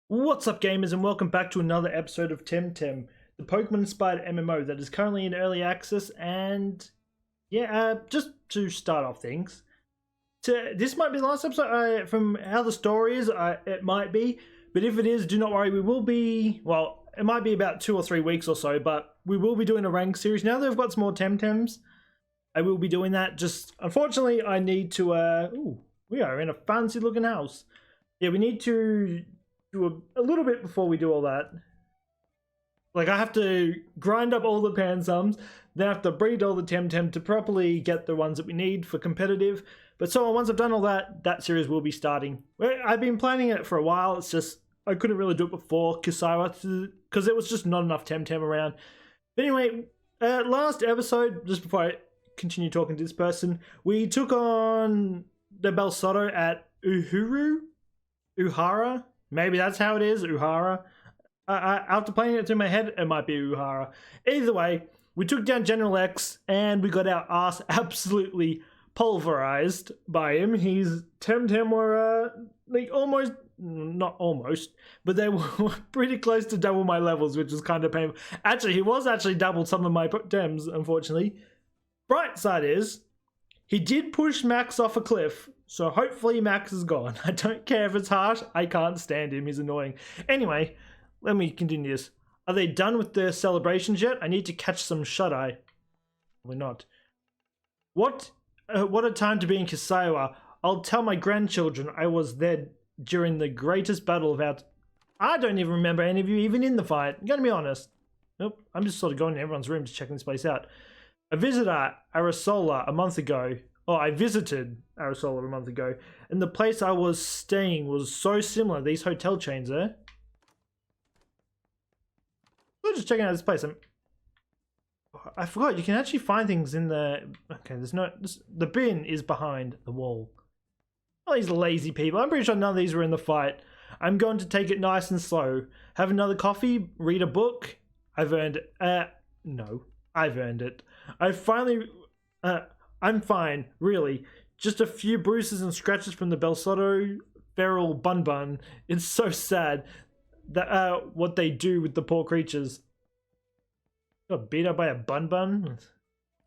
What's up, gamers, and welcome back to another episode of TemTem, the Pokemon-inspired MMO that is currently in early access. And yeah, just to start off things, this might be the last episode. From how the story is, it might be, but if it is, do not worry. We will be, well, it might be about 2 or 3 weeks or so, but we will be doing a rank series now that we've got some more TemTems. I will be doing that. Just unfortunately, I need to. Ooh, we are in a fancy-looking house. Yeah, we need to do a little bit before we do all that. Like, I have to grind up all the Pansums, then I have to breed all the TemTem to properly get the ones that we need for competitive. But so once I've done all that, that series will be starting. I've been planning it for a while. It's just I couldn't really do it before Kisaiwa because there was just not enough TemTem around. But anyway, last episode, just before I continue talking to this person, we took on the Belsoto at Uhara. Maybe that's how it is, Uhara. After playing it through my head, it might be Uhara. Either way, we took down General X, and we got our ass absolutely pulverized by him. His TemTem were, like, almost, not almost, but they were pretty close to double my levels, which was kind of painful. Actually, he was actually doubled some of my Tems, unfortunately. Bright side is, he did push Max off a cliff, so hopefully Max is gone. I don't care if it's harsh, I can't stand him, he's annoying. Anyway, let me continue this. Are they done with their celebrations yet? I need to catch some shut-eye. We're not. What a time to be in Kisaiwa. I'll tell my grandchildren I was there during the greatest battle of our... I don't even remember any of you even in the fight. I'm gonna be honest. Nope, I'm just sort of going to everyone's room to check this place out. I visited Arisola a month ago. Oh, I visited Arisola a month ago, and the place I was staying was so similar. These hotel chains there. We're just checking out this place. I forgot you can actually find things in the. Okay, there's no. The bin is behind the wall. All these lazy people. I'm pretty sure none of these were in the fight. I'm going to take it nice and slow. Have another coffee. Read a book. I've earned. No, I've earned it. I finally. I'm fine, really. Just a few bruises and scratches from the Belsoto feral bun. It's so sad that what they do with the poor creatures. Got beat up by a bun.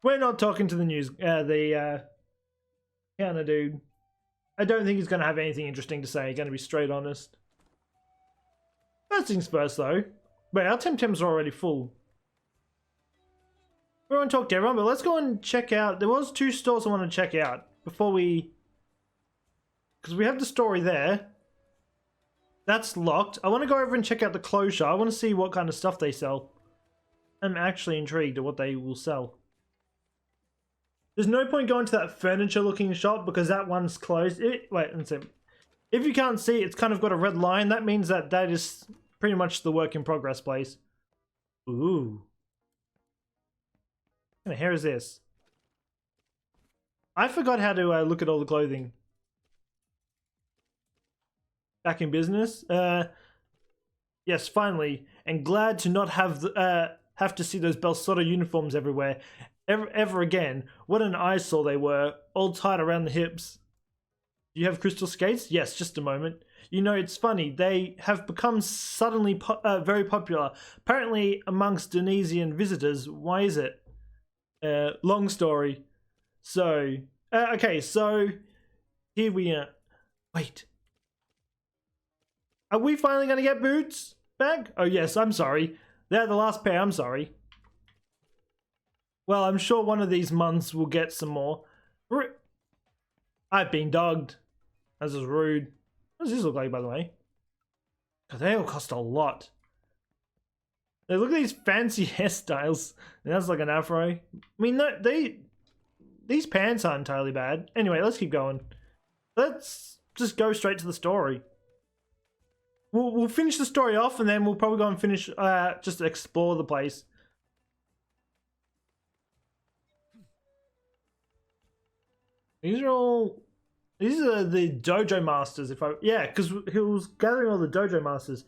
We're not talking to the news. The counter dude. I don't think he's going to have anything interesting to say. Going to be straight honest. First things first, though. Wait, our TemTems are already full. We won't talk to everyone, but let's go and check out. There was 2 stores I want to check out before we... Because we have the story there. That's locked. I want to go over and check out the closure. I want to see what kind of stuff they sell. I'm actually intrigued at what they will sell. There's no point going to that furniture-looking shop because that one's closed. Wait, let's see. If you can't see, it's kind of got a red line. That means that that is pretty much the work-in-progress place. Ooh. What kind of hair is this? I forgot how to look at all the clothing. Back in business? Yes, finally. And glad to not have to see those Belsoto uniforms everywhere. Ever again. What an eyesore they were. All tied around the hips. Do you have crystal skates? Yes, just a moment. You know, it's funny. They have become suddenly very popular. Apparently amongst Denizian visitors. Why is it? Long story. So, okay, so here we are. Wait. Are we finally going to get boots back? Oh, yes, I'm sorry. They're the last pair, I'm sorry. Well, I'm sure one of these months we'll get some more. I've been dogged. This is rude. What does this look like, by the way? God, they all cost a lot. Hey, look at these fancy hairstyles. That's like an afro. I mean, no, these pants aren't entirely bad. Anyway, let's keep going. Let's just go straight to the story. We'll finish the story off, and then we'll probably go and finish, just explore the place. These are the dojo masters. Yeah, because he was gathering all the dojo masters.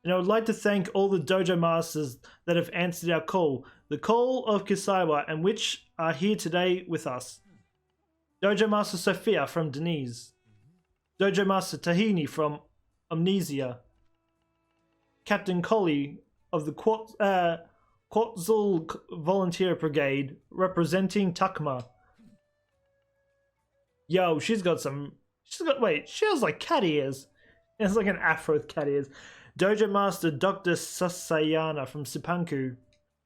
And I would like to thank all the dojo masters that have answered our call. The call of Kisaiwa, and which are here today with us. Dojo Master Sophia from Deniz. Dojo Master Tahini from Omninesia. Dojo Master Deniz from Deniz. Dojo Master Sophia from Deniz. Dojo Master Sophia from Deniz. Dojo Master Tahini from Deniz. Dojo Master Sophia from Deniz. Dojo Master Tahini from Omninesia. Dojo Master Tahini from Omninesia. Captain Colley of the Quetzal Volunteer Brigade, representing Tucma. Yo, she's got, wait, she has like cat ears. It's like an afro with cat ears. Dojo Master Dr. Sasayana from Sipanku.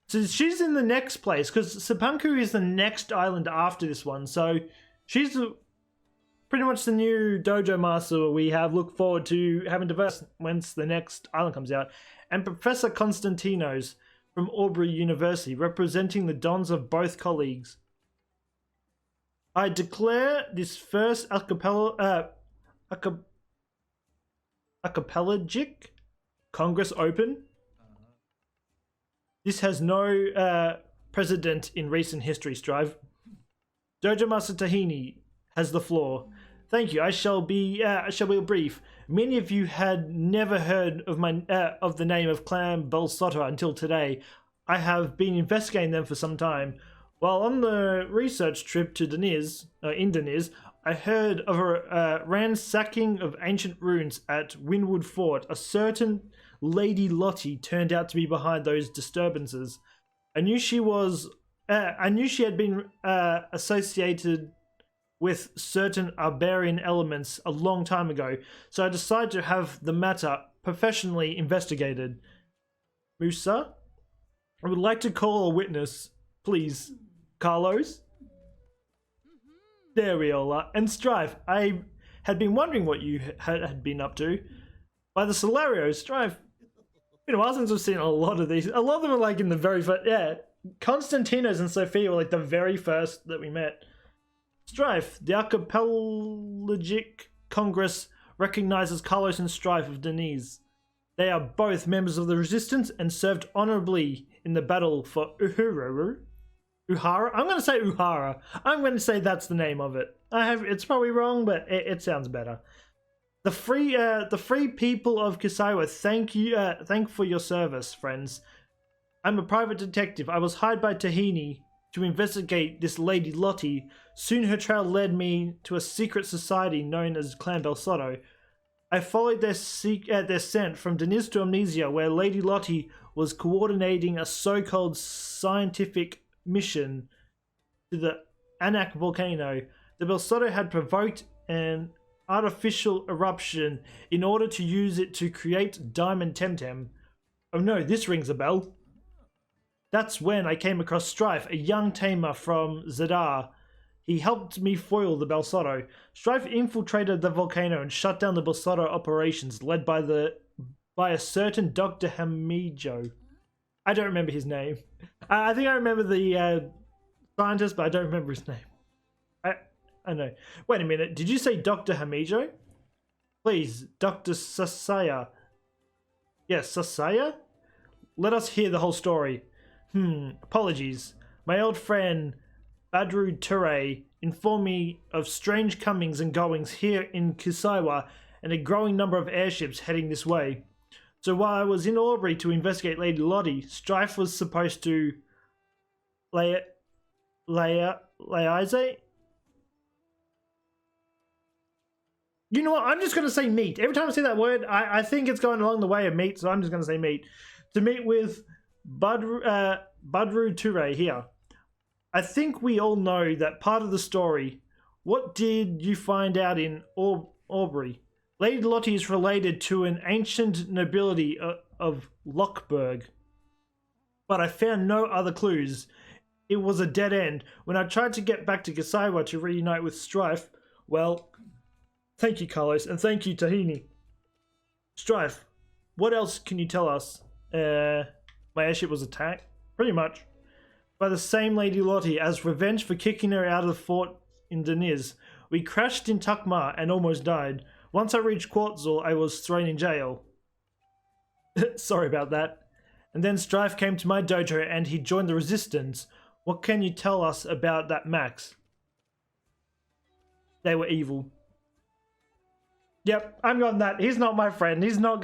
So she's in the next place, because Sipanku is the next island after this one. So she's pretty much the new Dojo Master we have. Look forward to having diverse once the next island comes out. And Professor Konstantinos from Aubrey University, representing the dons of both colleagues. I declare this first archipelagic Congress open. This has no precedent in recent history, Strive. Dojo Master Tahini has the floor. Thank you. I shall be brief. Many of you had never heard of of the name of Clan Belsoto until today. I have been investigating them for some time. While on the research trip to Deniz, I heard of a ransacking of ancient ruins at Winwood Fort. A certain Lady Lottie turned out to be behind those disturbances. I knew she had been associated with certain Arbarian elements a long time ago, so I decided to have the matter professionally investigated. Musa, I would like to call a witness, please. Carlos? There we all are. And Strive, I had been wondering what you had been up to. By the Solario, Strive, been a while since we've seen a lot of these. A lot of them are like in the very first, yeah. Konstantinos and Sophia were like the very first that we met. Strife, the Archipelagic Congress recognizes Carlos and Strife of Deniz. They are both members of the Resistance and served honorably in the battle for Uhura? I'm going to say Uhara. I'm going to say that's the name of it. It's probably wrong, but it sounds better. The free people of Kisaiwa thank for your service, friends. I'm a private detective. I was hired by Tahini to investigate this Lady Lottie. Soon her trail led me to a secret society known as Clan Belsoto. I followed their scent from Deniz to Omninesia, where Lady Lottie was coordinating a so-called scientific mission to the Anak volcano. The Belsoto had provoked an artificial eruption in order to use it to create Diamond TemTem. Oh no, this rings a bell. That's when I came across Strife, a young tamer from Zadar. He helped me foil the Belsoto. Strife infiltrated the volcano and shut down the Belsoto operations, led by a certain Dr. Hamijo. I don't remember his name. I think I remember the scientist, but I don't remember his name. I know. Wait a minute. Did you say Dr. Hamijo? Please, Dr. Sasaya. Yes, Sasaya? Let us hear the whole story. Apologies. My old friend Badru Ture informed me of strange comings and goings here in Kisaiwa and a growing number of airships heading this way. So while I was in Aubrey to investigate Lady Lottie, Strife was supposed to Laize? You know what? I'm just going to say meet. Every time I say that word, I think it's going along the way of meet, so I'm just going to say meet. To meet with Badru Ture here. I think we all know that part of the story. What did you find out in Aubrey? Lady Lottie is related to an ancient nobility of Lockburg. But I found no other clues. It was a dead end. When I tried to get back to Kisaiwa to reunite with Strife, well, thank you, Carlos, and thank you, Tahini. Strife, what else can you tell us? My airship was attacked? Pretty much. By the same Lady Lottie as revenge for kicking her out of the fort in Deniz. We crashed in Tucma and almost died. Once I reached Quetzal, I was thrown in jail. Sorry about that. And then Strife came to my dojo and he joined the Resistance. What can you tell us about that Max? They were evil. Yep, I'm on that. He's not my friend. He's not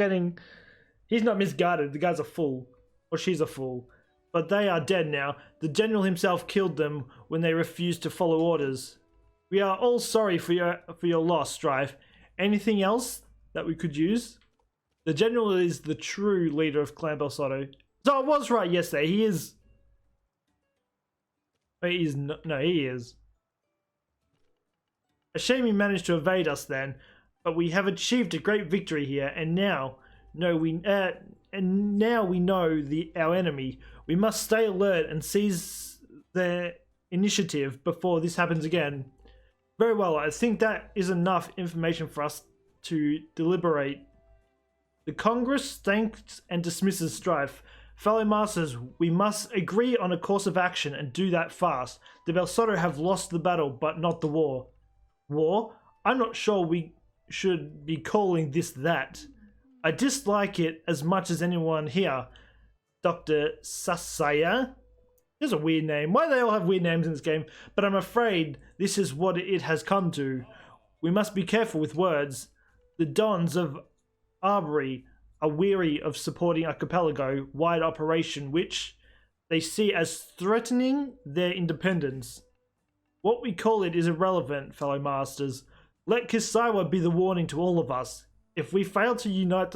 misguided. The guy's a fool. Or she's a fool. But they are dead now. The general himself killed them when they refused to follow orders. We are all sorry for your loss, Strife. Anything else that we could use? The general is the true leader of Clan Belsoto. So I was right yesterday. He is. He is not. No, he is. A shame he managed to evade us then, but we have achieved a great victory here, and now we know our enemy. We must stay alert and seize their initiative before this happens again. Very well. I think that is enough information for us to deliberate. The Congress thanks and dismisses strife. Fellow masters, we must agree on a course of action and do that fast. The Belsoto have lost the battle, but not the war. War? I'm not sure we should be calling this that. I dislike it as much as anyone here. Dr. Sasaya? There's a weird name. Why do they all have weird names in this game? But I'm afraid this is what it has come to. We must be careful with words. The Dons of Arbery are weary of supporting archipelago-wide operation which they see as threatening their independence. What we call it is irrelevant, fellow masters. Let Kisaiwa be the warning to all of us. If we fail to unite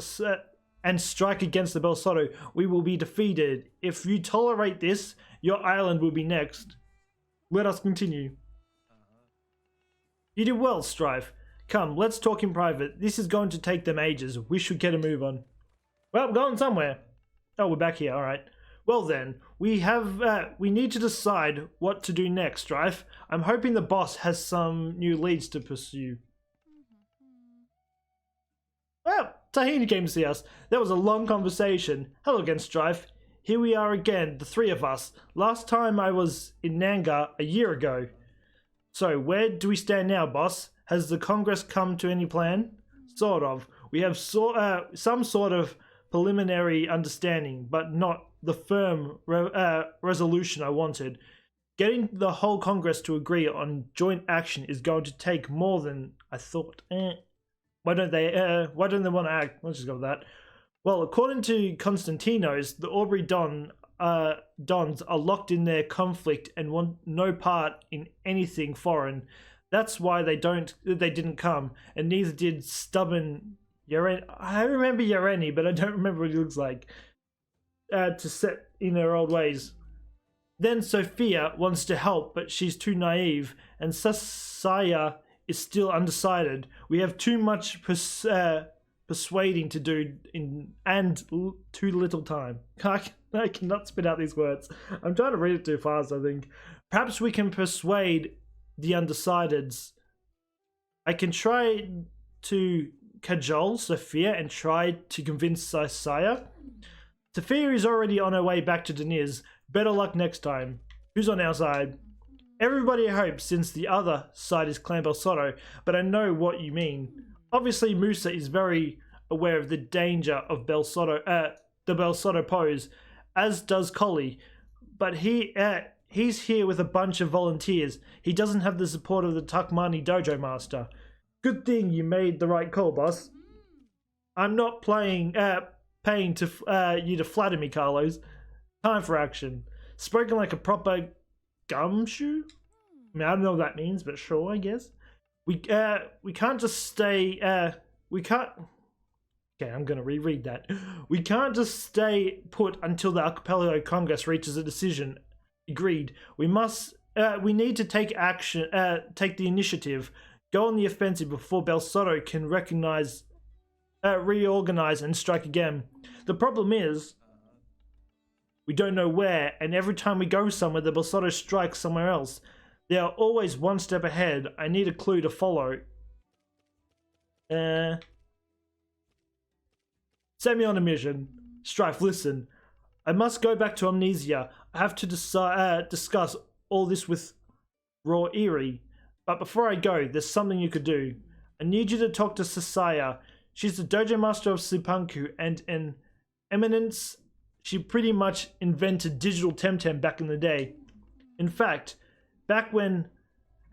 and strike against the Belsoto, we will be defeated. If you tolerate this, your island will be next. Let us continue. You did well, Strife. Come, let's talk in private. This is going to take them ages. We should get a move on. Well, I'm going somewhere. Oh, we're back here. All right. Well then, we need to decide what to do next, Strife. I'm hoping the boss has some new leads to pursue. Well, Tahini came to see us. That was a long conversation. Hello again, Strife. Here we are again, the three of us. Last time I was in Nanga a year ago. So, where do we stand now, boss? Has the Congress come to any plan? Sort of. We have some sort of preliminary understanding, but not the firm resolution I wanted. Getting the whole Congress to agree on joint action is going to take more than I thought. Why don't they want to act? Let's just go with that. Well, according to Constantinos, the Aubrey Dons are locked in their conflict and want no part in anything foreign. That's why they didn't come, and neither did stubborn Yareni. I remember Yareni, but I don't remember what he looks like. To set in her old ways. Then Sophia wants to help, but she's too naive, and Sasaya is still undecided. We have too much persuading to do and too little time. I cannot spit out these words. I'm trying to read it too fast, I think. Perhaps we can persuade the undecideds. I can try to cajole Sophia and try to convince Sasaya. Sophia is already on her way back to Deniz. Better luck next time. Who's on our side? Everybody hopes, since the other side is Clan Belsoto, but I know what you mean. Obviously, Musa is very aware of the danger of the Belsoto pose, as does Collie, but he's here with a bunch of volunteers. He doesn't have the support of the Tucmani Dojo Master. Good thing you made the right call, boss. I'm not paying to you to flatter me, Carlos. Time for action. Spoken like a proper gumshoe? I mean, I don't know what that means, but sure, I guess. We can't just stay, we can't... Okay, I'm gonna reread that. We can't just stay put until the Archipelago Congress reaches a decision. Agreed. We need to take action, take the initiative, go on the offensive before Belsoto can reorganize and strike again. The problem is, we don't know where, and every time we go somewhere, the Belsoto strikes somewhere else. They are always one step ahead. I need a clue to follow. Send me on a mission. Strife, listen. I must go back to Omninesia. I have to discuss all this with Raw Eerie. But before I go, there's something you could do. I need you to talk to Sasaya. She's the dojo master of Sipanku and an eminence. She pretty much invented digital TemTem back in the day. In fact, back when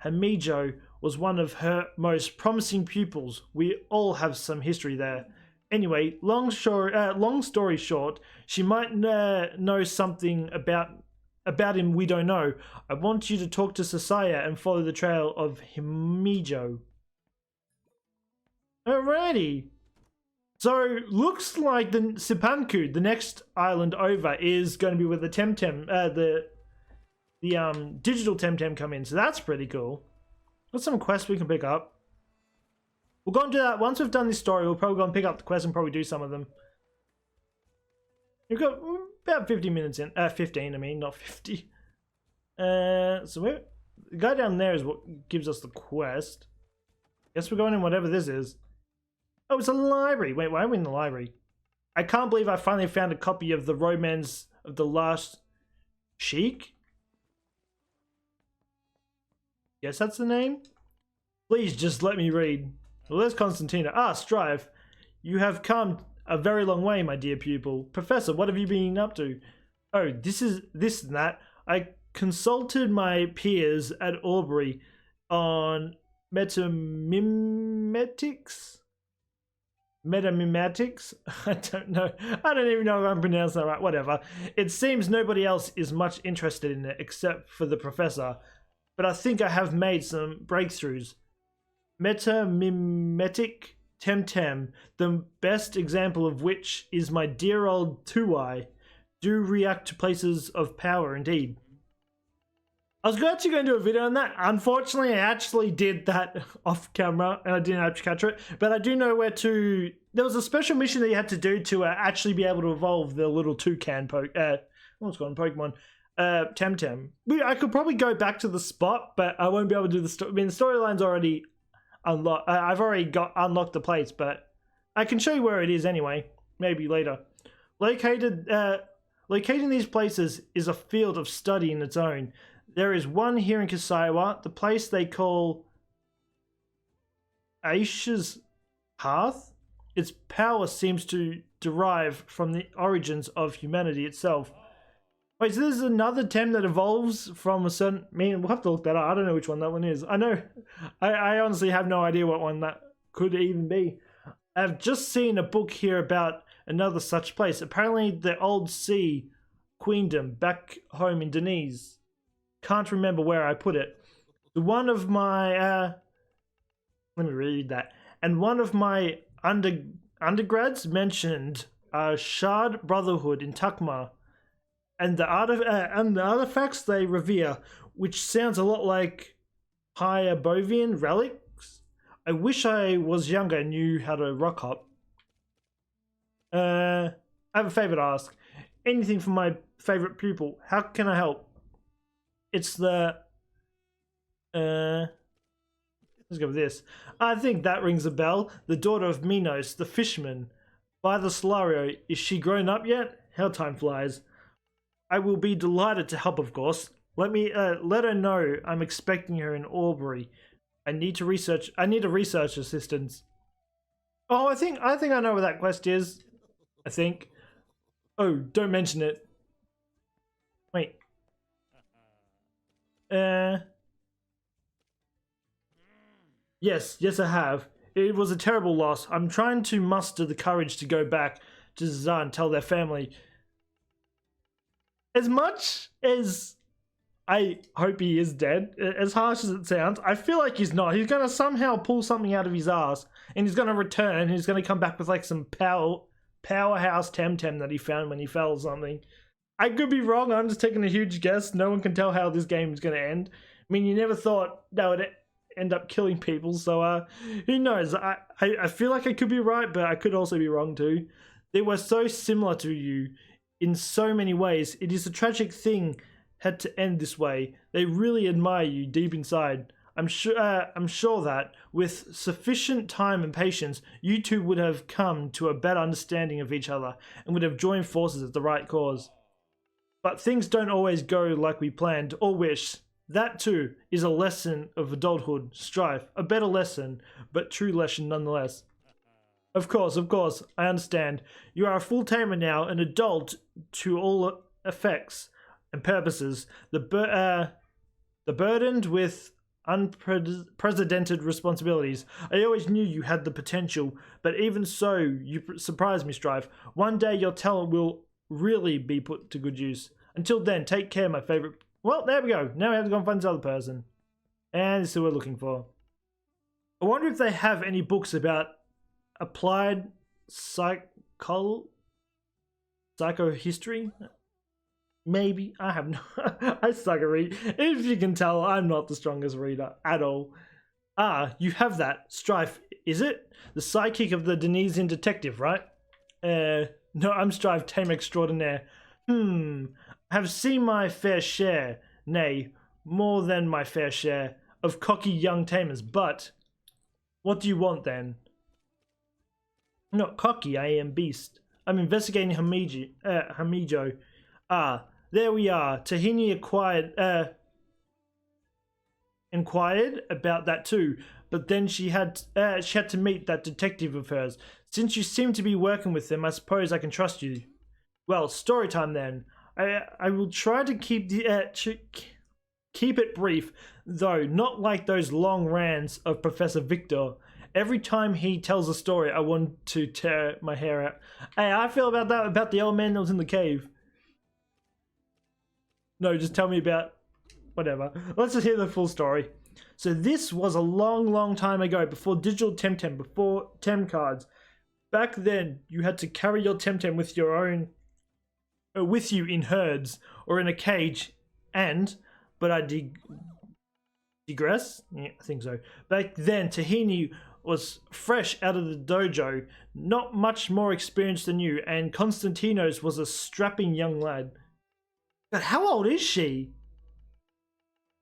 Hamijo was one of her most promising pupils, we all have some history there. Anyway, long story short, she might know something about him we don't know. I want you to talk to Sasaya and follow the trail of Hamijo. Alrighty. So looks like the Sipanku, the next island over, is going to be where the TemTem, the digital TemTem come in. So that's pretty cool. Got some quests we can pick up. We'll go and do that once we've done this story. We'll probably go and pick up the quests and probably do some of them. We've got about 50 minutes in. 15, I mean, not 50. So we're, the guy down there is what gives us the quest. Guess we're going in whatever this is. Oh, it's a library. Wait, why are we in the library? I can't believe I finally found a copy of the Romance of the Last Sheik. Yes, that's the name. Please just let me read. Well, there's Constantina. Ah, Strive. You have come a very long way, my dear pupil. Professor, what have you been up to? Oh, this and that. I consulted my peers at Aubrey on metamimetics. Metamimetics? I don't know. I don't even know if I'm pronouncing that right. Whatever. It seems nobody else is much interested in it except for the professor. But I think I have made some breakthroughs. Metamimetic TemTem, the best example of which is my dear old Two-Eye, do react to places of power indeed. I was actually going to do a video on that. Unfortunately, I actually did that off camera and I didn't actually capture it. But I do know where to... There was a special mission that you had to do to actually be able to evolve the little toucan what's called Pokemon? TemTem. I could probably go back to the spot, but I won't be able to do the story. I mean, the storyline's already unlocked. I've already unlocked the place, but I can show you where it is anyway. Maybe later. Locating these places is a field of study in its own. There is one here in Kasaiwa, the place they call Aisha's Hearth. Its power seems to derive from the origins of humanity itself. Wait, so there's another Tem that evolves from a certain... I mean, we'll have to look that up. I don't know which one that one is. I know... I honestly have no idea what one that could even be. I've just seen a book here about another such place. Apparently the old sea queendom back home in Deniz. Can't remember where I put it. One of my... let me read that. And one of my undergrads mentioned Shard Brotherhood in Tucma. And the artifacts they revere, which sounds a lot like Hyabovian relics. I wish I was younger and knew how to rock hop. I have a favour to ask. Anything from my favourite pupil. How can I help? It's the... let's go with this. I think that rings a bell. The daughter of Minos, the fisherman. By the Solario, is she grown up yet? How time flies. I will be delighted to help, of course. Let her know I'm expecting her in Aubrey. I need a research assistant. Oh, I think I know where that quest is. I think. Oh, don't mention it. Wait. Yes, I have. It was a terrible loss. I'm trying to muster the courage to go back to Zazar and tell their family. As much as I hope he is dead, as harsh as it sounds, I feel like he's not. He's going to somehow pull something out of his ass, and he's going to return, and he's going to come back with like some powerhouse TemTem that he found when he fell or something. I could be wrong, I'm just taking a huge guess. No one can tell how this game is going to end. I mean, you never thought that would end up killing people, so who knows? I feel like I could be right, but I could also be wrong too. They were so similar to you in so many ways. It is a tragic thing had to end this way. They really admire you deep inside. I'm sure that with sufficient time and patience, you two would have come to a better understanding of each other and would have joined forces at the right cause. But things don't always go like we planned or wish. That too is a lesson of adulthood, strife, a better lesson, but true lesson nonetheless. Of course, I understand. You are a full tamer now, an adult to all effects and purposes. The burdened with unprecedented responsibilities. I always knew you had the potential, but even so, you surprised me, Strife. One day your talent will really be put to good use. Until then, take care, my favorite. Well, there we go. Now we have to go and find this other person. And this is what we're looking for. I wonder if they have any books about applied psychohistory? Maybe. I have no... I suck at reading. If you can tell, I'm not the strongest reader at all. Ah, you have that. Strife, is it? The sidekick of the Denizian detective, right? No, I'm Strife, tamer extraordinaire. Have seen my fair share, nay, more than my fair share, of cocky young tamers, but what do you want then? Not cocky, I am beast. I'm investigating Hamijo. Ah, there we are. Tahini inquired about that too, but then she had to meet that detective of hers. Since you seem to be working with them, I suppose I can trust you. Well, story time then. I will try to keep keep it brief, though not like those long rants of Professor Victor. Every time he tells a story, I want to tear my hair out. Hey, I feel about that about the old man that was in the cave. No, just tell me about whatever. Let's just hear the full story. So this was a long time ago, before digital TemTem, before Tem cards. Back then, you had to carry your TemTem with your own, with you in herds or in a cage, but I digress? Yeah, I think so. Back then, Tahini was fresh out of the dojo, not much more experienced than you, and Konstantinos was a strapping young lad. But how old is she?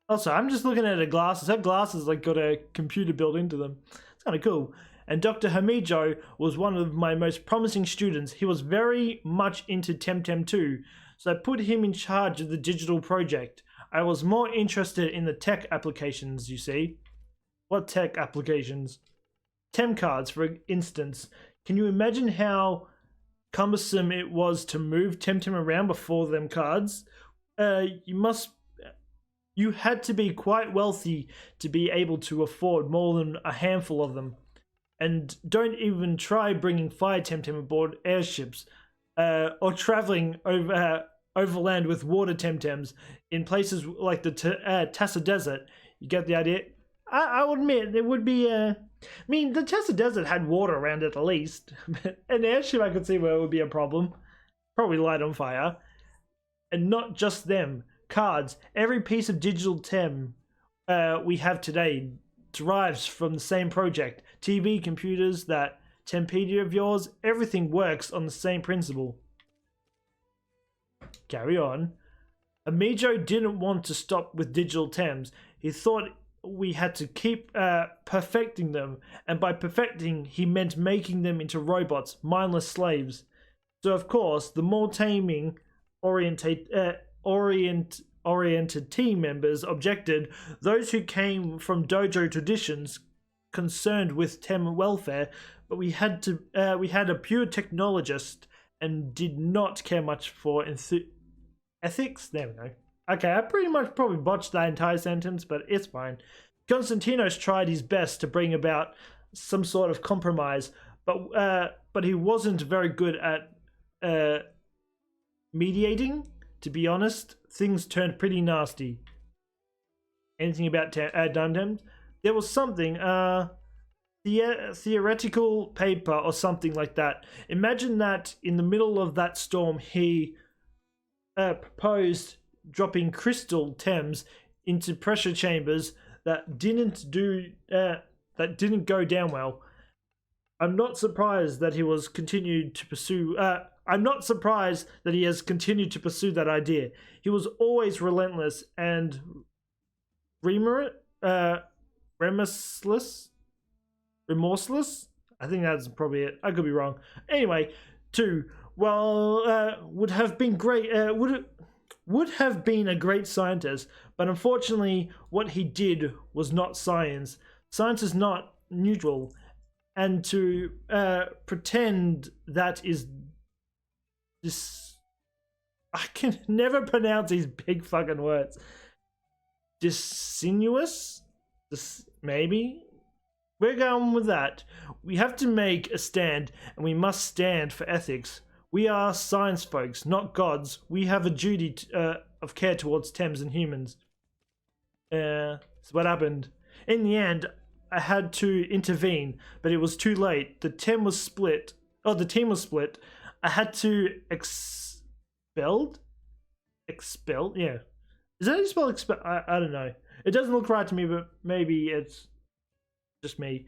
Also, I'm just looking at her glasses. Her glasses like got a computer built into them. It's kind of cool. And Dr. Hamijo was one of my most promising students. He was very much into TemTem too, so I put him in charge of the digital project. I was more interested in the tech applications, you see. What tech applications? Tem cards, for instance. Can you imagine how cumbersome it was to move TemTem around before them cards? You had to be quite wealthy to be able to afford more than a handful of them. And don't even try bringing fire TemTem aboard airships, or traveling overland with water TemTems in places like the Tassa Desert. You get the idea? I will admit, it would be... I mean, the Tassa Desert had water around it at least. An airship, I could see where it would be a problem. Probably light on fire. And not just them. Cards. Every piece of digital Tem we have today derives from the same project. TV, computers, that Tempedia of yours, everything works on the same principle. Carry on. Amijo didn't want to stop with digital Tems. He thought we had to keep perfecting them, and by perfecting, he meant making them into robots, mindless slaves. So of course, the more taming oriented team members objected. Those who came from dojo traditions concerned with Tem welfare, but we had a pure technologist and did not care much for ethics. There we go. Okay, I pretty much probably botched that entire sentence, but it's fine. Konstantinos tried his best to bring about some sort of compromise, but he wasn't very good at mediating. To be honest, things turned pretty nasty. Anything about TemTem? There was something, theoretical paper or something like that. Imagine that in the middle of that storm, he proposed dropping crystal Tems into pressure chambers that didn't go down well. I'm not surprised that he has continued to pursue that idea. He was always relentless and remorseless. I think that's probably it. I could be wrong. Anyway, would have been great. Would have been a great scientist, but unfortunately, what he did was not science. Science is not neutral, and to pretend that is this. I can never pronounce these big fucking words. Disingenuous? Maybe? We're going with that. We have to make a stand, and we must stand for ethics. We are science folks, not gods. We have a duty of care towards Tems and humans. So what happened? In the end, I had to intervene, but it was too late. The Tem was split. the team was split. I had to expel, yeah. Is that how you spell expel? I don't know. It doesn't look right to me, but maybe it's just me.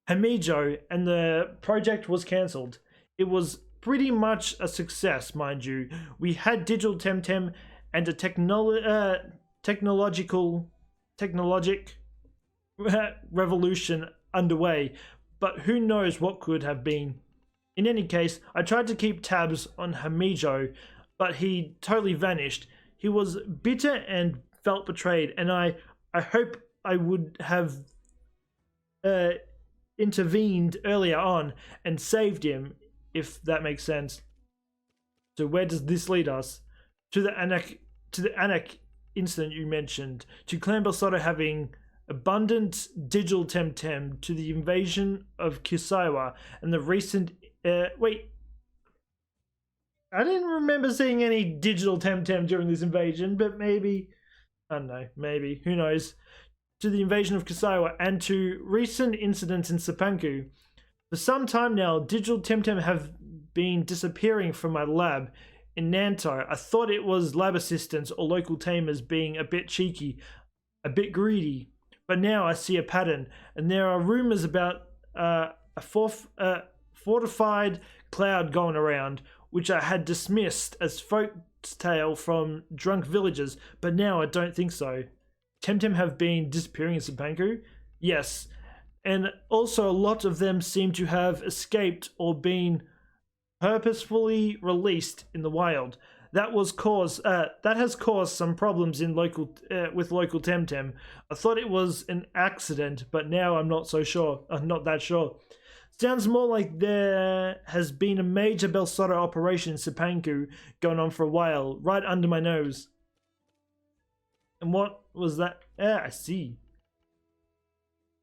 Hamijo, and the project was cancelled. It was pretty much a success, mind you. We had digital TemTem and a technologic revolution underway, but who knows what could have been. In any case, I tried to keep tabs on Hamijo, but he totally vanished. He was bitter and felt betrayed, and I hope I would have intervened earlier on and saved him, if that makes sense. So where does this lead us? To the Anak incident you mentioned, to Clan Belsoto having abundant digital TemTem, to the invasion of Kisaiwa, and the recent wait, I didn't remember seeing any digital TemTem during this invasion, but maybe, I don't know, maybe, who knows. To the invasion of Kisaiwa, and to recent incidents in Sapanku. For some time now, digital TemTem have been disappearing from my lab in Nanto. I thought it was lab assistants or local tamers being a bit cheeky, a bit greedy. But now I see a pattern, and there are rumors about a fortified cloud going around, which I had dismissed as folk's tale from drunk villagers, but now I don't think so. TemTem have been disappearing in Sapanku? Yes, and also a lot of them seem to have escaped or been purposefully released in the wild. That has caused some problems in with local TemTem. I thought it was an accident, but now I'm not so sure. I'm not that sure. Sounds more like there has been a major Belsoto operation in Sapanku going on for a while, right under my nose. And what was that? Yeah, I see.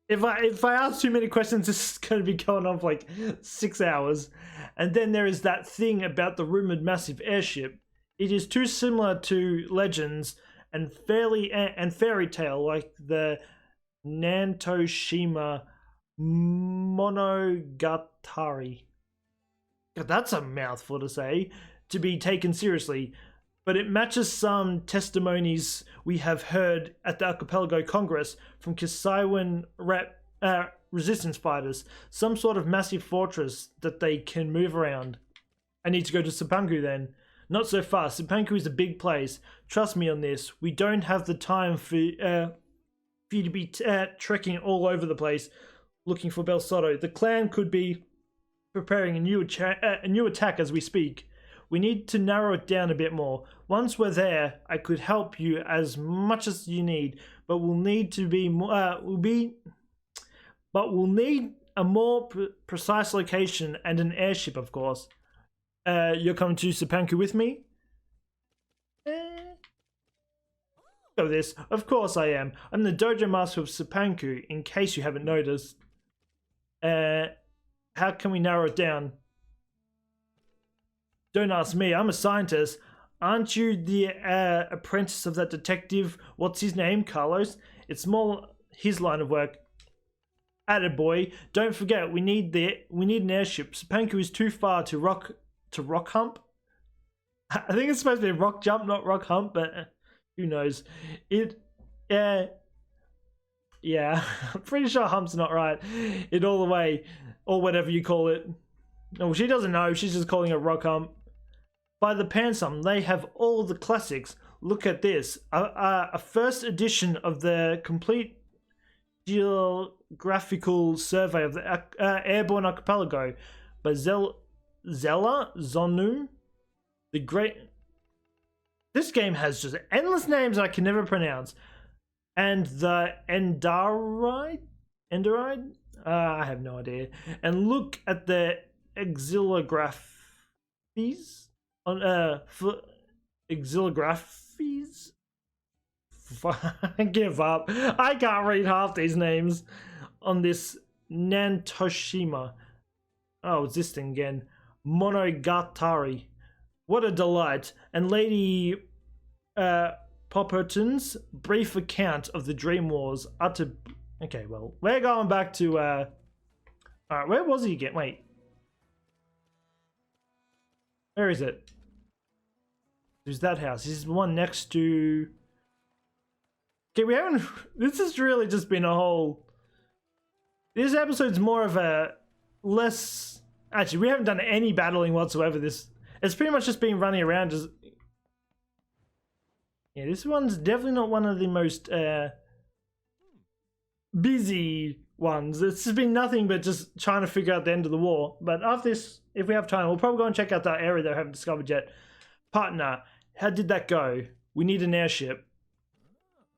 If I ask too many questions, this is going to be going on for like 6 hours. And then there is that thing about the rumored massive airship. It is too similar to legends and fairy tale, like the Nantoshima Monogatari. God, that's a mouthful to say, to be taken seriously. But it matches some testimonies we have heard at the Archipelago Congress from Kisaiwan resistance fighters. Some sort of massive fortress that they can move around. I need to go to Sapanku then. Not so fast. Sapanku is a big place. Trust me on this. We don't have the time for you to be trekking all over the place looking for Belsoto. The clan could be preparing a new attack as we speak. We need to narrow it down a bit more. Once we're there, I could help you as much as you need, but we'll need to be more. We'll need a more precise location and an airship, of course. You're coming to Sapanku with me? Know this. Of course I am. I'm the dojo master of Sapanku, in case you haven't noticed. How can we narrow it down? Don't ask me, I'm a scientist. Aren't you the apprentice of that detective? What's his name? Carlos? It's more his line of work. Attaboy. Don't forget, we need an airship. Sapanku is too far to rock hump. I think it's supposed to be rock jump, not rock hump, but who knows? Yeah, I'm pretty sure hump's not right. It all the way, or whatever you call it. No, she doesn't know. She's just calling it rock hump. By the Pansum, they have all the classics. Look at this. A first edition of the complete geographical survey of the Airborne Archipelago by Zella Zonum. The Great... This game has just endless names I can never pronounce. And the Endaride? I have no idea. And look at the exilographies on exilographies. I give up. I can't read half these names on this Nantoshima. Oh, it's this thing again. Monogatari. What a delight. And Lady Popperton's brief account of the Dream Wars utter... Okay, well, we're going back to... Alright, where was he again? Wait. Where is it? There's that house. This is the one next to... Okay, we haven't... This has really just been a whole... This episode's more of a less... Actually, we haven't done any battling whatsoever. It's pretty much just been running around just... Yeah, this one's definitely not one of the most busy ones. It's just been nothing but just trying to figure out the end of the war. But after this, if we have time, we'll probably go and check out that area that I haven't discovered yet. Partner, how did that go? We need an airship.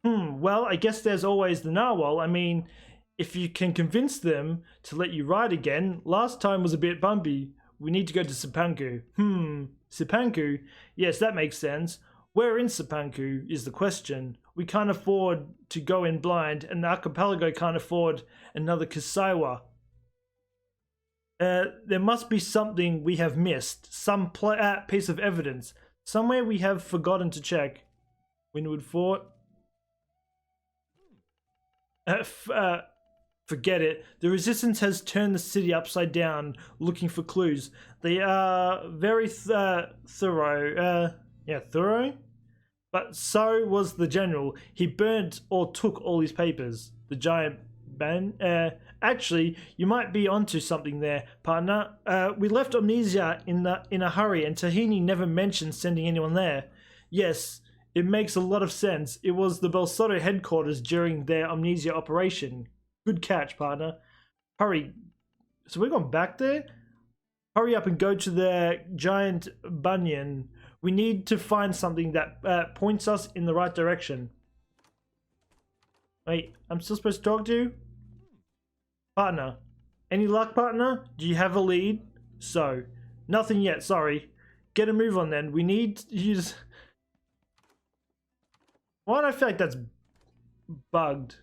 Well, I guess there's always the narwhal. I mean, if you can convince them to let you ride again, last time was a bit bumpy. We need to go to Sipanku. Sipanku? Yes, that makes sense. Where in Sipanku is the question. We can't afford to go in blind, and the archipelago can't afford another Kasaiwa. There must be something we have missed. Some piece of evidence. Somewhere we have forgotten to check. Windward Fort? Forget it. The resistance has turned the city upside down looking for clues. They are very thorough. Thorough? But so was the general. He burnt or took all his papers. The giant ban. Actually, you might be onto something there, partner. We left Omninesia in a hurry, and Tahini never mentioned sending anyone there. Yes, it makes a lot of sense. It was the Belsoto headquarters during their Omninesia operation. Good catch, partner. Hurry. So we're going back there? Hurry up and go to the giant banyan. We need to find something that points us in the right direction. Wait, I'm still supposed to talk to you? Partner. Any luck, partner? Do you have a lead? So. Nothing yet, sorry. Get a move on then. We need to use... Why do I feel like that's bugged?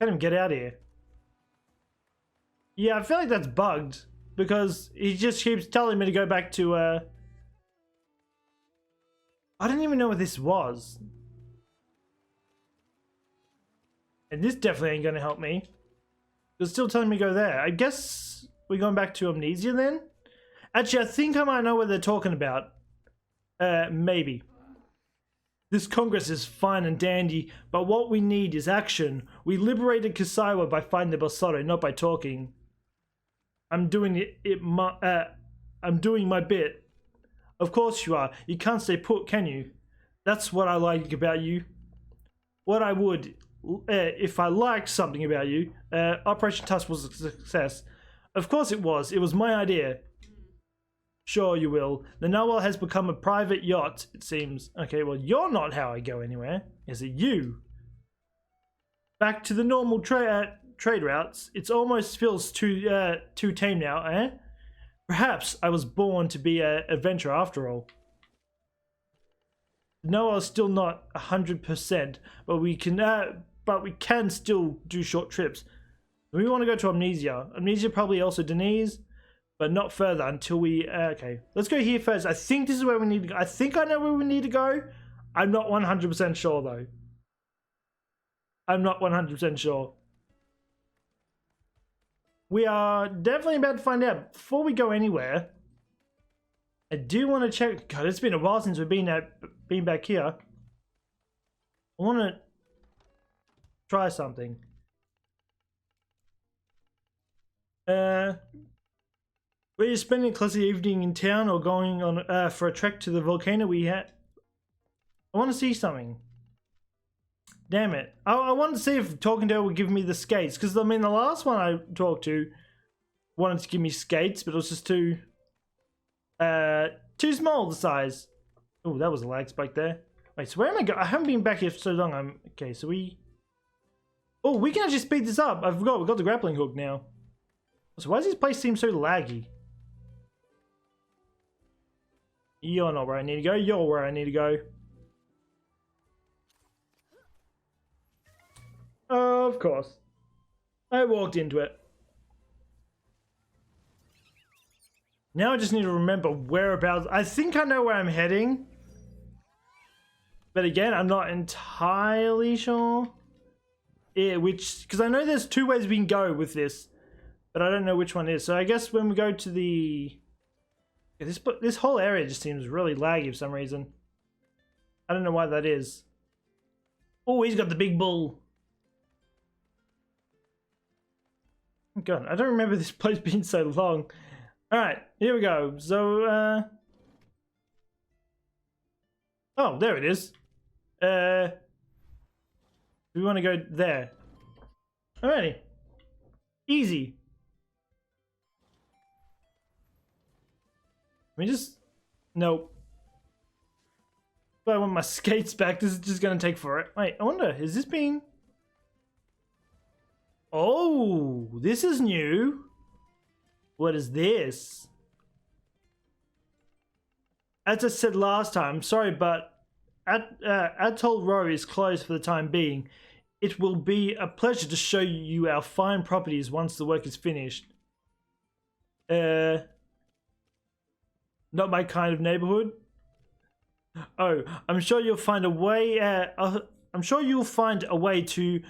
Let him get out of here. Yeah, I feel like that's bugged. Because he just keeps telling me to go back to, I don't even know what this was. And this definitely ain't gonna help me. It's still telling me to go there. I guess we're going back to Omninesia then? Actually, I think I might know what they're talking about. Maybe. This Congress is fine and dandy, but what we need is action. We liberated Kasaiwa by fighting the Belsoto, not by talking. I'm doing I'm doing my bit. Of course you are. You can't stay put, can you? That's what I like about you. What I would, if I liked something about you. Operation Tusk was a success. Of course it was. It was my idea. Sure you will. The narwhal has become a private yacht, it seems. Okay, well, you're not how I go anywhere. Is it you? Back to the normal trade routes. It almost feels too tame now, eh? Perhaps I was born to be an adventurer after all. No, I was still not 100%, but we can still do short trips. We want to go to Omninesia. Omninesia probably also Deniz, but not further until we. Okay, let's go here first. I think this is where we need to go. I think I know where we need to go. I'm not 100% sure though. I'm not 100% sure. We are definitely about to find out. Before we go anywhere, I do want to check. God, it's been a while since we've been back here. I want to try something. Were you spending a classy evening in town or going on for a trek to the volcano we had? I want to see something. Damn it. I wanted to see if talking to her would give me the skates. Because, I mean, the last one I talked to wanted to give me skates, but it was just too small the size. Oh, that was a lag spike there. Wait, so where am I going? I haven't been back here for so long. Okay, so we... Oh, we can actually speed this up. I forgot. We've got the grappling hook now. So why does this place seem so laggy? You're not where I need to go. You're where I need to go. Of course. I walked into it. Now I just need to remember whereabouts. I think I know where I'm heading. But again, I'm not entirely sure. Yeah, because I know there's two ways we can go with this. but I don't know which one is. So I guess when we go to the... This whole area just seems really laggy for some reason. I don't know why that is. Oh, he's got the big bull. Oh God, I don't remember this place being so long. Alright, here we go. So, oh, there it is. We want to go there. Alrighty. Easy. Let me just... Nope. But I want my skates back. This is just going to take for it. Wait, I wonder, is this being... Oh, this is new. What is this? As I said last time, sorry, but Atoll Row is closed for the time being. It will be a pleasure to show you our fine properties once the work is finished. Not my kind of neighborhood. Oh, I'm sure you'll find a way. I'm sure you'll find a way to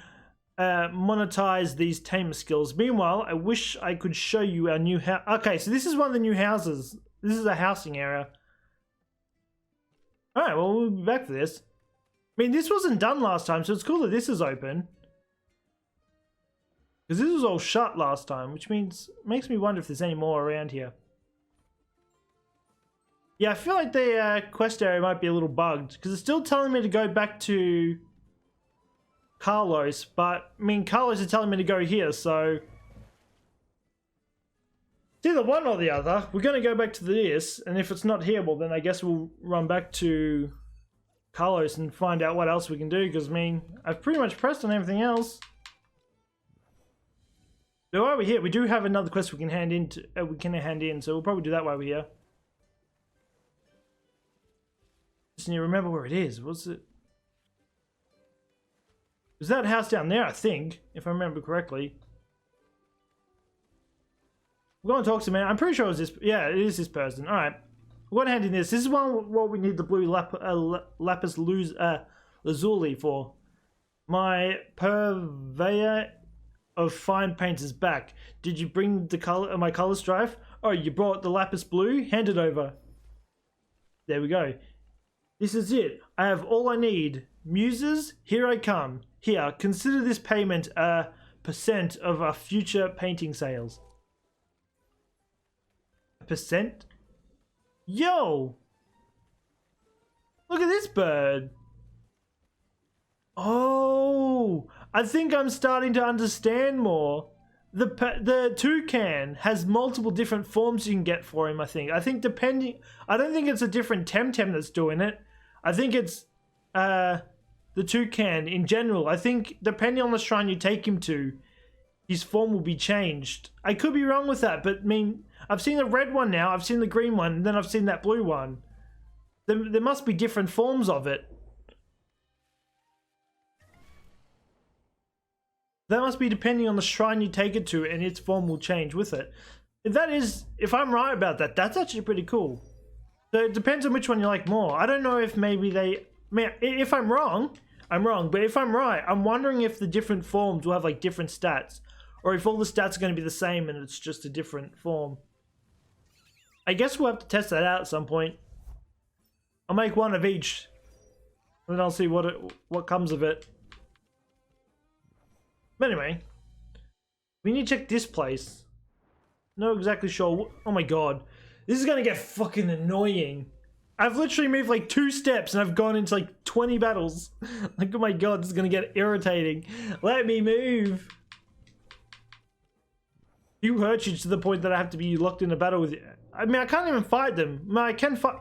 monetize these tamer skills. Meanwhile, I wish I could show you our new house. Okay, so this is one of the new houses. This is a housing area. All right, well, we'll be back for this. I mean, this wasn't done last time, so it's cool that this is open. Because this was all shut last time, which makes me wonder if there's any more around here. Yeah, I feel like the quest area might be a little bugged, because it's still telling me to go back to Carlos, but, I mean, Carlos is telling me to go here, so... It's either one or the other. We're going to go back to this, and if it's not here, well, then I guess we'll run back to Carlos and find out what else we can do, because, I mean, I've pretty much pressed on everything else. So while we're here, we do have another quest we can hand in, so we'll probably do that while we're here. Just need to remember where it is. What's it? Was that house down there, I think, if I remember correctly. We're going to talk to man. I'm pretty sure it was this. Yeah, it is this person. All right. We're going to hand in this. This is what we need the blue lapis lazuli for. My purveyor of fine paint is back. Did you bring the color? My color strife? Oh, you brought the lapis blue? Hand it over. There we go. This is it. I have all I need. Muses, here I come. Here, consider this payment a % of our future painting sales. Percent? Yo! Look at this bird. Oh, I think I'm starting to understand more. The toucan has multiple different forms you can get for him, I think. I don't think it's a different TemTem that's doing it. I think it's the toucan in general. I think depending on the shrine you take him to, his form will be changed. I could be wrong with that, but I mean, I've seen the red one now, I've seen the green one, and then I've seen that blue one. There must be different forms of it. That must be depending on the shrine you take it to, and its form will change with it. If I'm right about that, that's actually pretty cool. So it depends on which one you like more. I don't know if maybe if I'm wrong, I'm wrong. But if I'm right, I'm wondering if the different forms will have like different stats. Or if all the stats are going to be the same and it's just a different form. I guess we'll have to test that out at some point. I'll make one of each. And then I'll see what comes of it. But anyway. We need to check this place. Not exactly sure. Oh my god. This is going to get fucking annoying. I've literally moved like 2 steps and I've gone into like 20 battles. Like, oh my god, this is going to get irritating. Let me move. You hurt you to the point that I have to be locked in a battle with you. I mean, I can't even fight them. I mean, I can fight.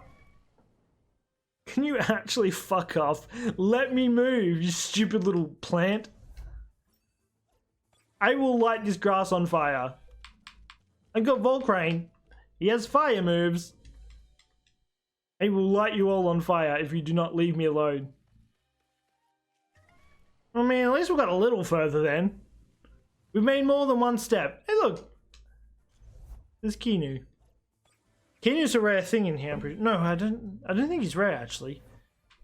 Can you actually fuck off? Let me move, you stupid little plant. I will light this grass on fire. I got Volcrane. He has fire moves. I will light you all on fire if you do not leave me alone. I mean, at least we got a little further then. We've made more than one step. Hey, look. There's Kinu. Kinu's a rare thing in here. No, I don't think he's rare, actually.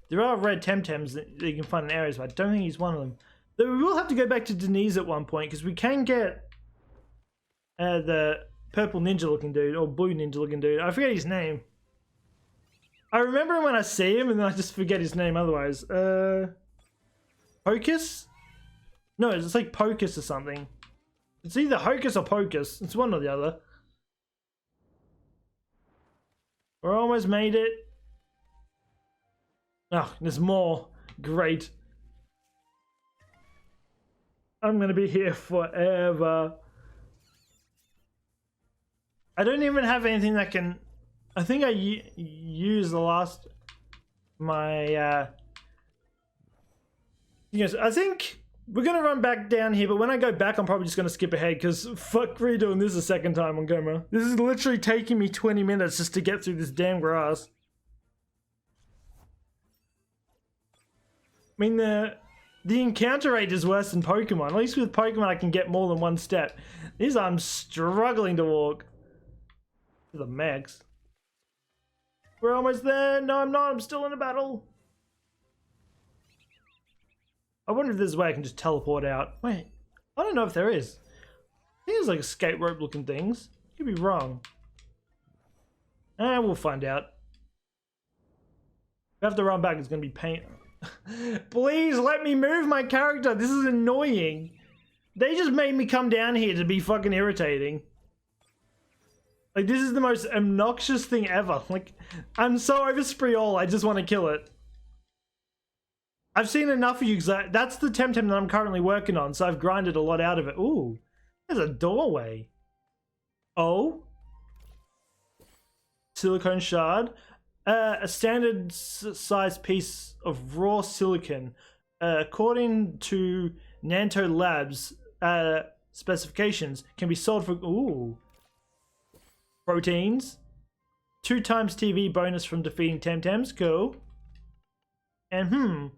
There are red TemTems that you can find in areas, but I don't think he's one of them. Though we will have to go back to Deniz at one point, because we can get The purple ninja looking dude, or blue ninja looking dude. I forget his name. I remember him when I see him, and then I just forget his name otherwise. Hocus? No, it's like Pocus or something. It's either Hocus or Pocus. It's one or the other. We're almost made it. Oh, there's more. Great. I'm gonna be here forever. I don't even have anything that can... I think I used the last... My... Yes, I think we're gonna run back down here, but when I go back, I'm probably just gonna skip ahead, because fuck redoing this a second time on camera. This is literally taking me 20 minutes just to get through this damn grass. I mean, the encounter rate is worse than Pokemon. At least with Pokemon, I can get more than one step. These I'm struggling to walk. The max. We're almost there. No, I'm not. I'm still in a battle. I wonder if there's a way I can just teleport out. Wait, I don't know if there is. I think there's like escape rope looking things. Could be wrong. We'll find out. If I have to run back, it's going to be pain. Please let me move my character. This is annoying. They just made me come down here to be fucking irritating. Like, this is the most obnoxious thing ever. Like, I'm so over Spreeol, I just want to kill it. I've seen enough of you, because that's the TemTem that I'm currently working on, so I've grinded a lot out of it. Ooh, there's a doorway. Oh. Silicone shard. A standard size piece of raw silicon. According to Nanto Labs specifications, can be sold for... Ooh. Proteins. 2 times TV bonus from defeating TemTems. Cool. And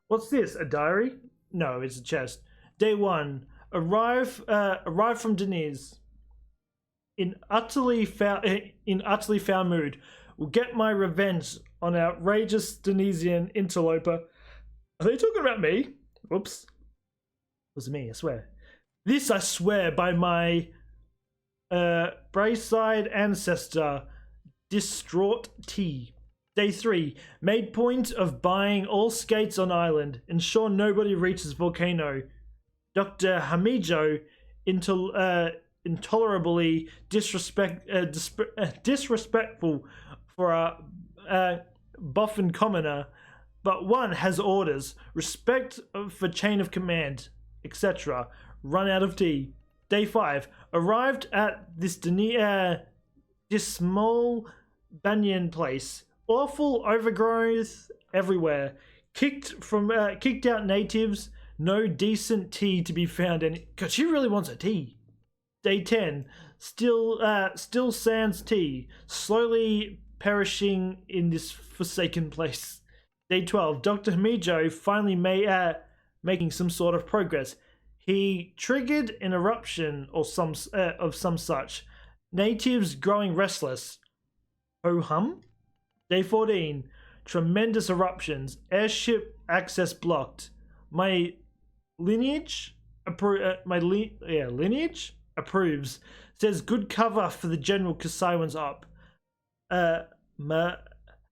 what's this? A diary? No, it's a chest. Day 1. Arrive from Deniz. In utterly foul mood. Will get my revenge on outrageous Denizian interloper. Are they talking about me? Whoops. It was me, I swear. This I swear by my Brayside ancestor, Distraught T. Day 3. Made point of buying all skates on island. Ensure nobody reaches volcano. Dr. Hamijo intolerably disrespectful for a boffin commoner, but one has orders. Respect for chain of command, etc. Run out of tea. Day 5. Arrived at this small banyan place. Awful overgrowth everywhere. Kicked out natives. No decent tea to be found. And God, she really wants a tea. Day 10. Still sans tea. Slowly perishing in this forsaken place. Day 12. Dr. Hamijo finally making some sort of progress. He triggered an eruption or some such. Natives growing restless. Ho hum. Day 14. Tremendous eruptions. Airship access blocked. My lineage lineage approves. Says good cover for the general Kasaiwan's up.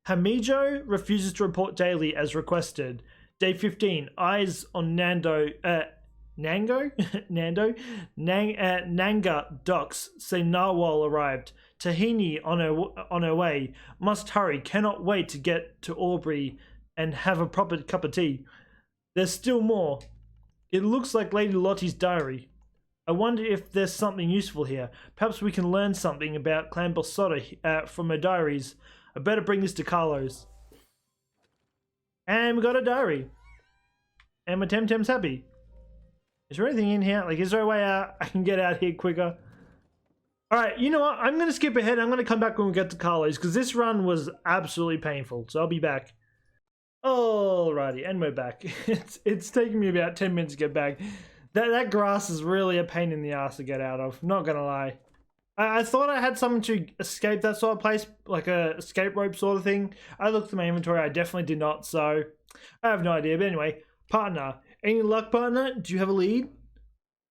Hamijo refuses to report daily as requested. Day 15. Eyes on Nanga docks say Narwhal arrived. Tahini on her way. Must hurry. Cannot wait to get to Aubrey and have a proper cup of tea. There's still more. It looks like Lady Lottie's diary. I wonder if there's something useful here. Perhaps we can learn something about Clan Belsoto from her diaries. I better bring this to Carlos. And we got a diary. And my TemTem's happy. Is there anything in here? Like, is there a way out? I can get out here quicker. Alright, you know what? I'm going to skip ahead. I'm going to come back when we get to Carlos, because this run was absolutely painful. So I'll be back. Alrighty, and we're back. It's taking me about 10 minutes to get back. That grass is really a pain in the ass to get out of. Not going to lie. I thought I had something to escape that sort of place, like a escape rope sort of thing. I looked at my inventory. I definitely did not, so I have no idea. But anyway, partner. Any luck, partner? Do you have a lead?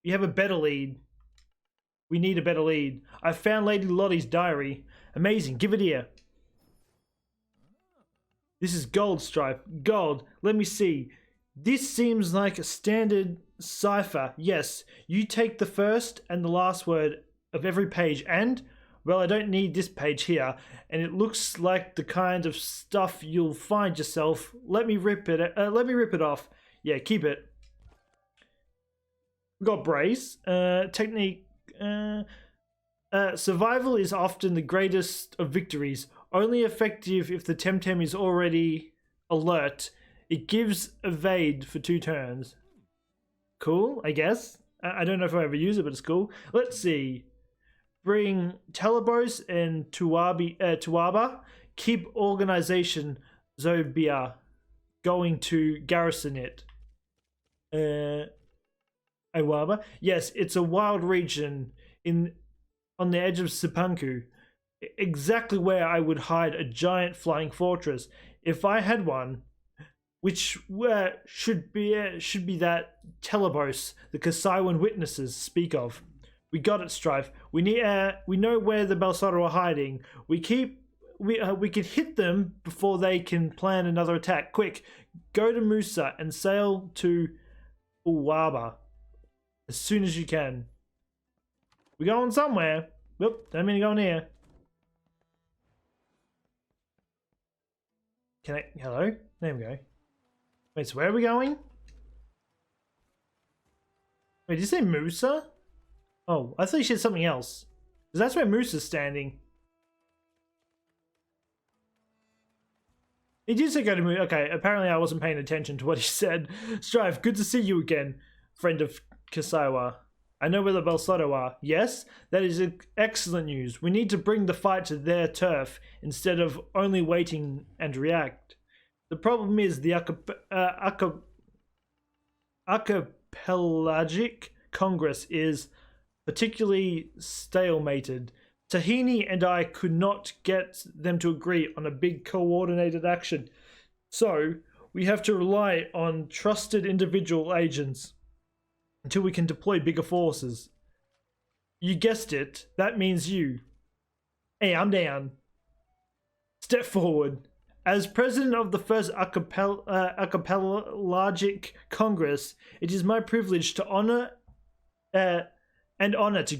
You have a better lead. We need a better lead. I found Lady Lottie's diary. Amazing, give it here. This is gold, Strife. Gold. Let me see. This seems like a standard cipher. Yes, you take the first and the last word of every page and, well, I don't need this page here, and it looks like the kind of stuff you'll find yourself. Let me rip it off. Yeah, keep it. We got brace. Technique. Survival is often the greatest of victories. Only effective if the TemTem is already alert. It gives evade for 2 turns. Cool, I guess. I don't know if I ever use it, but it's cool. Let's see. Bring Telebos and Tuaba. Keep Organization Zobia going to garrison it. Iwaba? Yes, it's a wild region on the edge of Sipanku. Exactly where I would hide a giant flying fortress. If I had one, which should be that Telebos the Kasaiwan witnesses speak of. We got it, Strife. We know where the Belsoto are hiding. We can hit them before they can plan another attack. Quick, go to Musa and sail to Uwaba as soon as you can. We're going somewhere. Whoop, don't mean to go in here. Hello? There we go. Wait, so where are we going? Wait, did you say Musa? Oh, I thought you said something else. Because that's where Musa's standing. He did say go to Musa. Okay, apparently I wasn't paying attention to what he said. Strife, good to see you again, friend of Kasaiwa. I know where the Belsoto are. Yes? That is excellent news. We need to bring the fight to their turf instead of only waiting and react. The problem is the Archipelagic Congress is particularly stalemated. Tahini and I could not get them to agree on a big coordinated action. So, we have to rely on trusted individual agents until we can deploy bigger forces. You guessed it, that means you. Hey, I'm down. Step forward. As president of the first Archipelagic Congress, it is my privilege to honor to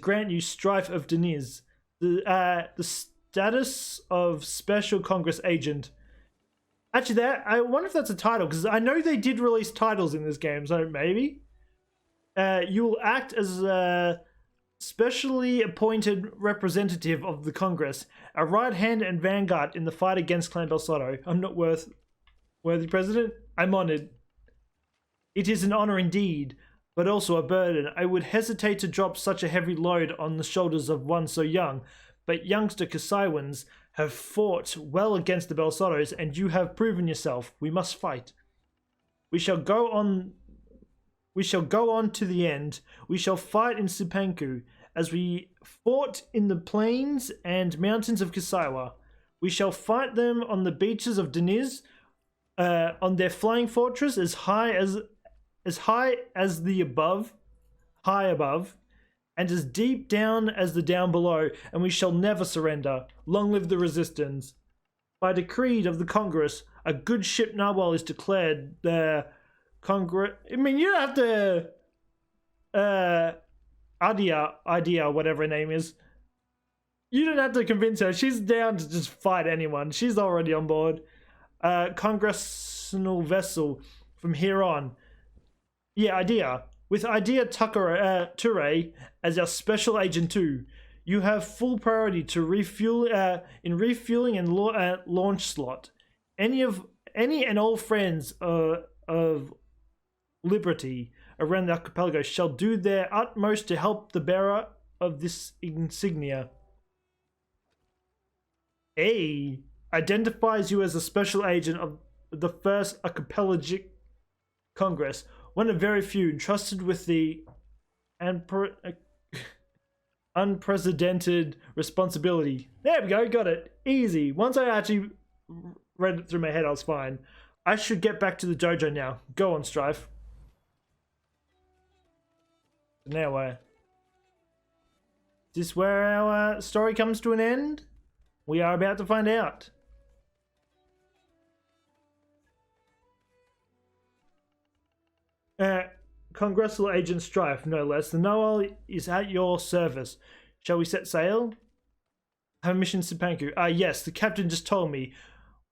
grant you Strife of Deniz, the status of Special Congress Agent. Actually, I wonder if that's a title, because I know they did release titles in this game, so maybe. You will act as a specially appointed representative of the Congress, a right hand and vanguard in the fight against Clan Belsoto. I'm not worthy president. I'm honored. It is an honor indeed, but also a burden. I would hesitate to drop such a heavy load on the shoulders of one so young, but youngster Kasaiwans have fought well against the Belsotos, and you have proven yourself. We must fight. We shall go on to the end. We shall fight in Sipanku, as we fought in the plains and mountains of Kasaiwa. We shall fight them on the beaches of Deniz, on their flying fortress as high as the above, high above, and as deep down as the down below, and we shall never surrender. Long live the resistance. By decree of the Congress, a good ship narwhal is declared the Congress. I mean, you don't have to Idea, whatever her name is. You don't have to convince her. She's down to just fight anyone. She's already on board. Congressional vessel from here on. Yeah, Idea. With Idea Ture as our special agent too, you have full priority to refuel in refueling and launch slot. Any and all friends of liberty around the archipelago shall do their utmost to help the bearer of this insignia. A identifies you as a special agent of the first Archipelagic Congress, one of very few entrusted with the unprecedented responsibility. There we go, got it. Easy. Once I actually read it through my head, I was fine. I should get back to the dojo now. Go on, Strife. Now where? Is this where our story comes to an end? We are about to find out. Congressional Agent Strife, no less. The Noel is at your service. Shall we set sail? Have a mission to Panku. Yes, the captain just told me.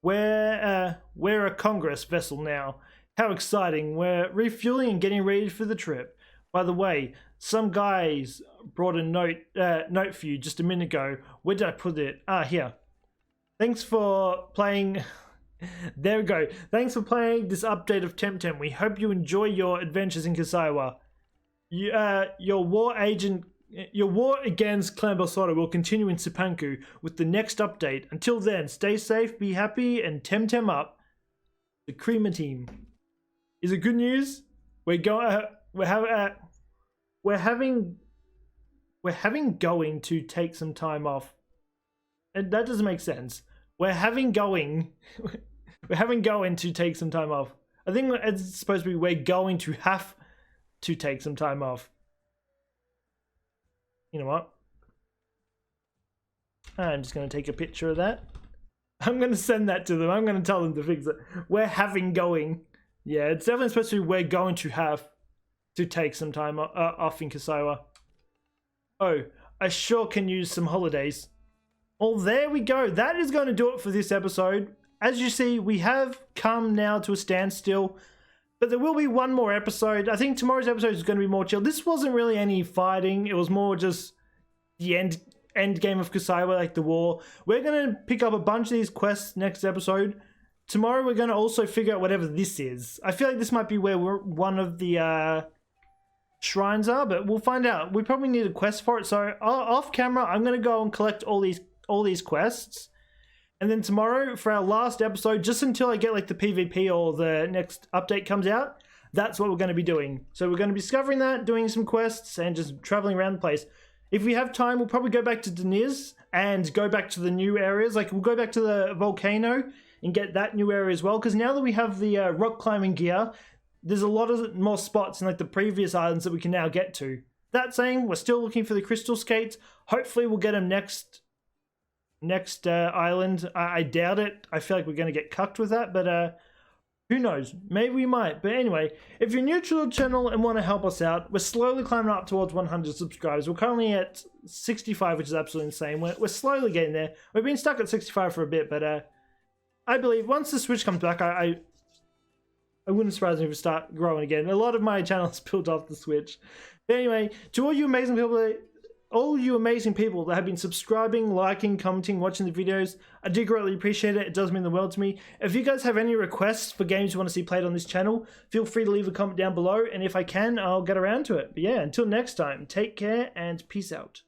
We're a Congress vessel now. How exciting. We're refueling and getting ready for the trip. By the way, some guys brought a note for you just a minute ago. Where did I put it? Here. Thanks for playing... There we go. Thanks for playing this update of TemTem. We hope you enjoy your adventures in Kasaiwa. Your war against Clan Belsoto will continue in Sipanku with the next update. Until then, stay safe, be happy, and TemTem up. The Creamer team. Is it good news? We're having going to take some time off. And that doesn't make sense. We're having going to take some time off. I think it's supposed to be we're going to have to take some time off. You know what? I'm just going to take a picture of that. I'm going to send that to them. I'm going to tell them to fix it. We're having going. Yeah, it's definitely supposed to be we're going to have to take some time off in Kasaiwa. Oh, I sure can use some holidays. Well, there we go. That is going to do it for this episode. As you see, we have come now to a standstill, but there will be one more episode. I think tomorrow's episode is going to be more chill. This wasn't really any fighting. It was more just the end game of Kasaiwa, like the war. We're going to pick up a bunch of these quests next episode. Tomorrow, we're going to also figure out whatever this is. I feel like this might be where one of the shrines are, but we'll find out. We probably need a quest for it. So off camera, I'm going to go and collect all these quests, and then tomorrow for our last episode, just until I get like the PvP or the next update comes out, that's what we're going to be doing. So we're going to be discovering that, doing some quests, and just traveling around the place. If we have time, we'll probably go back to Deniz and go back to the new areas. Like we'll go back to the volcano and get that new area as well, because now that we have the rock climbing gear, there's a lot of more spots in like the previous islands that we can now get to. That saying, we're still looking for the crystal skates. Hopefully we'll get them next island. I doubt it. I feel like we're going to get cucked with that, but who knows? Maybe we might. But anyway, if you're new to the channel and want to help us out, we're slowly climbing up towards 100 subscribers. We're currently at 65, which is absolutely insane. We're slowly getting there. We've been stuck at 65 for a bit, but I believe once the Switch comes back, I wouldn't surprise me if we start growing again. A lot of my channel is built off the Switch. But anyway, to all you amazing people that have been subscribing, liking, commenting, watching the videos, I do greatly appreciate it. It does mean the world to me. If you guys have any requests for games you want to see played on this channel, feel free to leave a comment down below, and if I can, I'll get around to it. But yeah, until next time, take care and peace out.